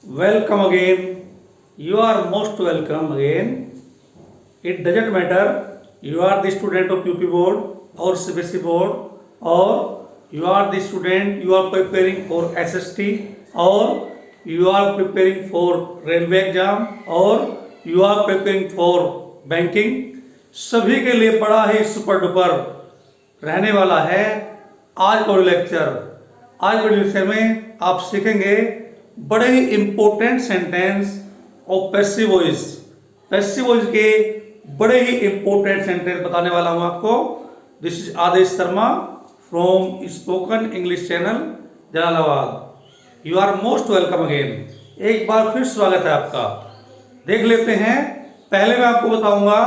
Welcome again. You are most welcome again. It doesn't matter you are the student of UP board or CBSE board, or you are the student you are preparing for SST, or you are preparing for railway exam, or you are preparing for banking. सभी के लिए बड़ा ही super duper रहने वाला है आज का lecture. आज के लेक्चर में आप सीखेंगे बड़े ही इंपॉर्टेंट सेंटेंस और पैसिव वॉइस। पैसिव वॉइस के बड़े ही इंपॉर्टेंट सेंटेंस बताने वाला हूं आपको। This is Aadesh Sharma from spoken English channel Jalalabad. You are most welcome again. एक बार फिर स्वागत है आपका। देख लेते हैं। पहले मैं आपको बताऊंगा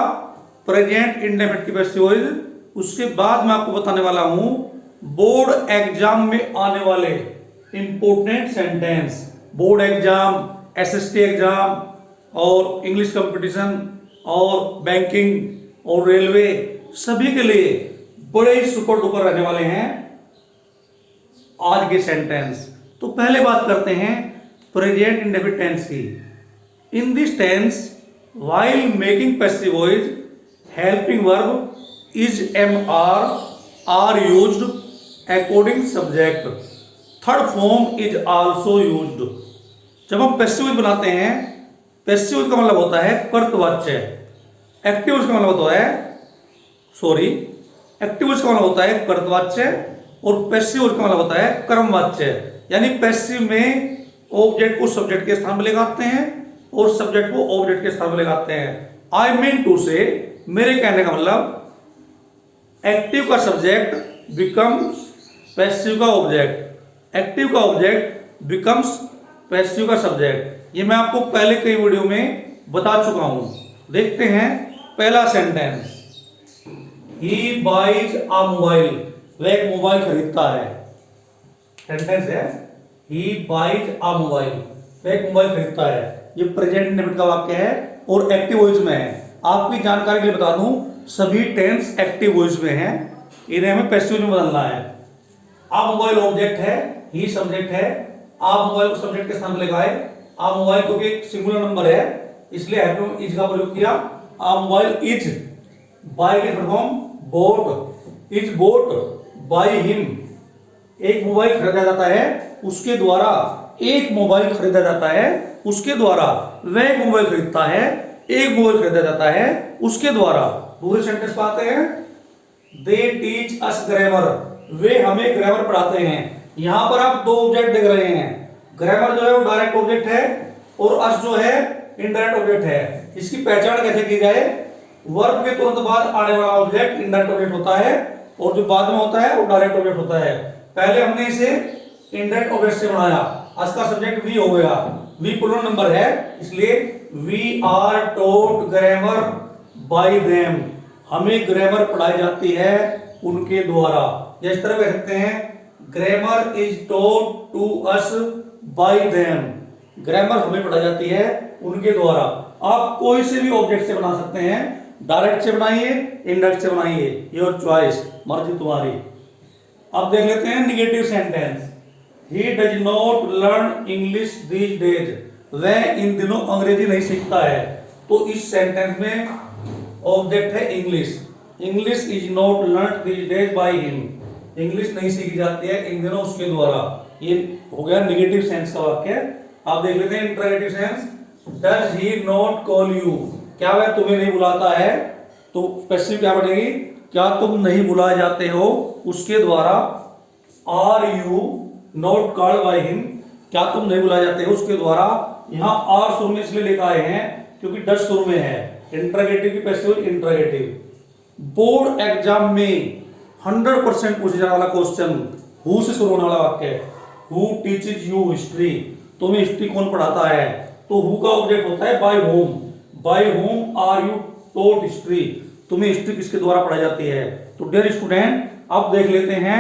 प्रेजेंट इंडेफिनिट की पैसिव वॉइस, उसके बाद मैं आपको बताने वाला हूं बोर्ड एग्जाम में आने वाले important sentence. Board exam, SST exam और इंग्लिश कंपटीशन और बैंकिंग और रेलवे, सभी के लिए बड़े ही सुपर डुपर रहने वाले हैं आज के सेंटेंस। तो पहले बात करते हैं प्रेजेंट इंडेफिनिट टेंस की। In this tense while making passive voice helping verb is am are used according subject. Third form is also used. जब हम पैसिव वॉइस बनाते हैं, पैसिव वॉइस का मतलब होता है कर्तवाच्य। एक्टिव वॉइस का मतलब होता है एक्टिव वॉइस का मतलब होता है कर्तवाच्य और पैसिव वॉइस का मतलब होता है कर्मवाच्य। यानी पैसिव में ऑब्जेक्ट को सब्जेक्ट के स्थान पर लेकर आते हैं और सब्जेक्ट को ऑब्जेक्ट के स्थान पर लेकर आते हैं। आई मीन टू से, मेरे कहने का मतलब एक्टिव का सब्जेक्ट बिकम्स पैसिव का ऑब्जेक्ट, एक्टिव का ऑब्जेक्ट बिकम्स पैसिव का सब्जेक्ट। ये मैं आपको पहले कई वीडियो में बता चुका हूं। देखते हैं पहला sentence. He buys a mobile. वह एक मोबाइल खरीदता है। सेंटेंस है ही बाइज अ मोबाइल। वह एक मोबाइल खरीदता है। ये प्रेजेंट इंडेफिनिट का वाक्य है और एक्टिव वॉइस में है। आपकी जानकारी के लिए बता दूं, सभी टेंस एक्टिव वॉइस में हैं। इन्हें हमें पैसिव में बदलना है। आ मोबाइल ऑब्जेक्ट है, ही सब्जेक्ट है। आप मोबाइल को सब्जेक्ट के स्थान पर लगाए। आप मोबाइल को एक सिंगुलर नंबर है, इसलिए हैव इज का प्रयोग किया। आप मोबाइल इज बाय के form boat, is boat by him. एक मोबाइल खरीदा जाता है उसके द्वारा, एक मोबाइल खरीदा जाता है उसके द्वारा। वह एक मोबाइल खरीदता है, एक मोबाइल खरीदा जाता है उसके द्वारा। दूसरे सेंटेंस पर आते हैं। They teach us grammar. वे हमें ग्रामर पढ़ाते हैं। यहां पर आप दो ऑब्जेक्ट देख रहे हैं। ग्रामर जो है वो डायरेक्ट ऑब्जेक्ट है और अस जो है इनडायरेक्ट ऑब्जेक्ट है। इसकी पहचान कैसे की जाए? वर्ब के तुरंत बाद आने वाला ऑब्जेक्ट इनडायरेक्ट ऑब्जेक्ट होता है और जो बाद में होता है वो डायरेक्ट ऑब्जेक्ट होता है। पहले हमने इसे इनडायरेक्ट ऑब्जेक्ट से बनाया। अस का सब्जेक्ट वी हो गया। वी प्लूरल नंबर है, इसलिए we are taught grammar by them. हमें ग्रामर पढ़ाई जाती है उनके द्वारा। इस तरह कह सकते हैं grammar is taught to us by them. Grammar हमें पढ़ाई जाती है उनके द्वारा। आप कोई से भी ऑब्जेक्ट से बना सकते हैं। डायरेक्ट से बनाइए, इनडायरेक्ट से बनाइए, योर चॉइस, मर्जी तुम्हारी। अब देख लेते हैं negative sentence. He does not learn English these days. वह इन दिनों अंग्रेजी नहीं सीखता है। तो इस सेंटेंस में ऑब्जेक्ट है English. English is not learn these days by him. English नहीं सीखी जाती है इन दिनों उसके द्वारा। ये हो गया निगेटिव सेंस का वाक्य। आप देख लेते हैं interrogative sense. Does he not call you. क्या वह तुम्हें नहीं बुलाता है? तो पैसिव क्या बनेगी? क्या तुम नहीं बुलाए जाते हो उसके द्वारा। Are you not called by him. क्या तुम नहीं बुलाए जाते हो उसके द्वारा। यहां आर शुरू में इसलिए लिखा है क्योंकि डज शुरू में है। इंटरोगेटिव की पैसिव इंटरोगेटिव। बोर्ड एग्जाम में 100% पूछे जाने वाला क्वेश्चन हु से शुरू होने वाला वाक्य है। Who teaches you history. तुम्हें हिस्ट्री कौन पढ़ाता है? तो हु का ऑब्जेक्ट होता है by whom. By whom are you taught history. तुम्हें हिस्ट्री किसके द्वारा पढ़ाई जाती है? तो डियर स्टूडेंट, अब देख लेते हैं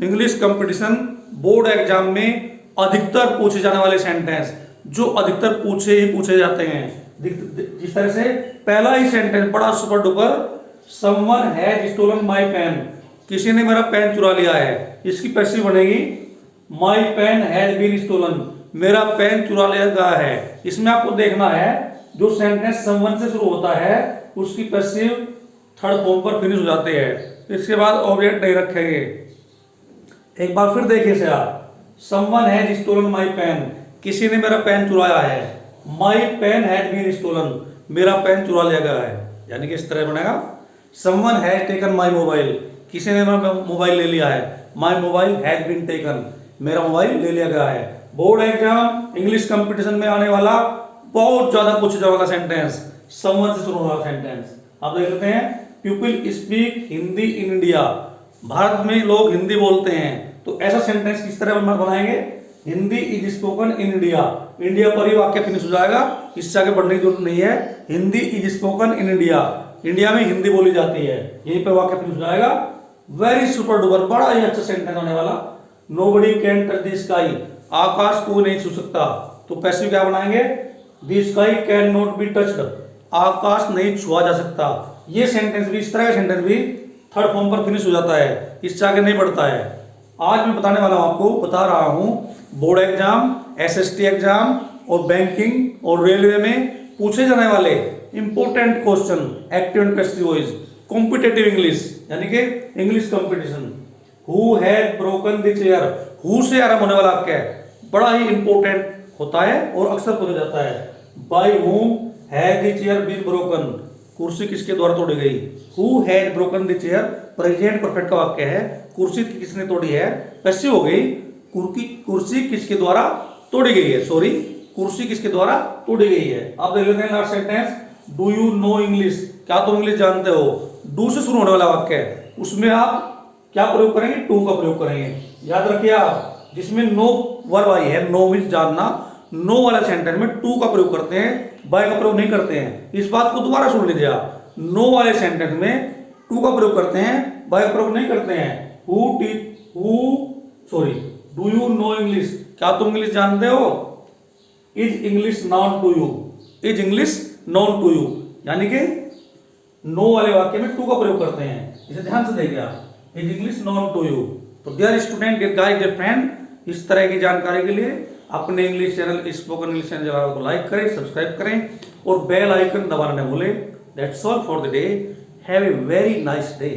इंग्लिश कंपटीशन बोर्ड एग्जाम में अधिकतर पूछे जाने वाले सेंटेंस, जो अधिकतर पूछे जाते हैं। जिस तरह से पहला ही सेंटेंस बड़ा super duper. Someone has stolen my pen. किसी ने मेरा पेन चुरा लिया है। इसकी पैसिव बनेगी my pen has been stolen. मेरा पेन चुरा लिया गया है। इसमें आपको देखना है जो सेंटेंस समवन से शुरू होता है उसकी पैसिव थर्ड फॉर्म पर फिनिश हो जाते हैं। इसके बाद ऑब्जेक्ट नहीं रखेंगे। एक बार फिर देखिए से आप, someone has stolen my pen, किसी ने मेरा पेन चुराया है। My pen has been stolen, मेरा पेन चुरा लिया गया है। यानी कि इस तरह बनेगा, someone has taken my mobile, किसी ने मेरा मोबाइल ले लिया है। My mobile has been taken, मेरा मोबाइल ले लिया गया है। बोर्ड एग्जाम इंग्लिश कंपटीशन में आने वाला बहुत ज्यादा पूछा जाने वाला सेंटेंस, समवन से शुरू होने वाला सेंटेंस आप देख लेते हैं। People speak Hindi in India, Bharat में लोग हिंदी बोलते हैं। तो ऐसा सेंटेंस किस तरह बनाएंगे, Hindi is spoken in India, India पर ही वाक्य फिनिश हो जाएगा, इससे आगे बढ़ने की जरूरत नहीं है। Hindi is spoken in India, India में हिंदी बोली जाती है, यहीं पर वाक्य फिनिश हो जाएगा। वेरी सुपर डुपर, बड़ा ही अच्छा सेंटेंस होने वाला। Nobody can touch the sky, आकाश को नहीं छू सकता। तो पैसिव क्या बनाएंगे, the sky can not be touched, आकाश नहीं छुआ जा सकता। ये सेंटेंस भी, इस तरह का सेंटेंस भी थर्ड फॉर्म पर फिनिश हो जाता है, इससे आगे नहीं बढ़ता है। आज मैं बताने वाला हूं, आपको बता रहा हूं, बोर्ड एग्जाम, एसएसटी एग्जाम और बैंकिंग और रेलवे में पूछे जाने वाले important question, active and passive voice, competitive English यानी कि English competition. Who had broken the chair, who से आरंभ होने वाला वाक्य बड़ा ही इंपॉर्टेंट होता है और अक्सर पूछा जाता है। By whom had the chair been broken, कुर्सी किसके द्वारा तोड़ी गई। Who had broken the chair present perfect का वाक्य है, कुर्सी किसने तोड़ी है, पैसिव हो गई। कुर्सी किसके द्वारा तोड़ी गई है, सॉरी कुर्सी किसके द्वारा तोड़ी गई है। आप देख लेते हैं last sentence, do you know English, क्या तुम इंग्लिश जानते हो। डू से शुरू होने वाला वाक्य है, उसमें आप क्या प्रयोग करेंगे, टू का प्रयोग करेंगे। याद रखिए आप, जिसमें नो वर्ब आई है, नो मीन्स जानना, नो वाले सेंटेंस में टू का प्रयोग करते हैं, बाय का प्रयोग नहीं करते हैं। इस बात को दोबारा सुन लीजिए आप, नो वाले सेंटेंस में टू का प्रयोग करते हैं, बाय का प्रयोग नहीं करते हैं। डू यू नो इंग्लिश, क्या तुम इंग्लिश जानते हो। Is English known to you, is English known to you, यानी कि नो वाले वाक्य में टू का प्रयोग करते हैं, इसे ध्यान से देखिए आप, is English known to you. तो dear student, dear guys, dear friend, इस तरह की जानकारी के लिए अपने English channel spoken English channel को लाइक करें, सब्सक्राइब करें और बेल आइकन दबाना न भूलें। That's all for the day, have a very nice day.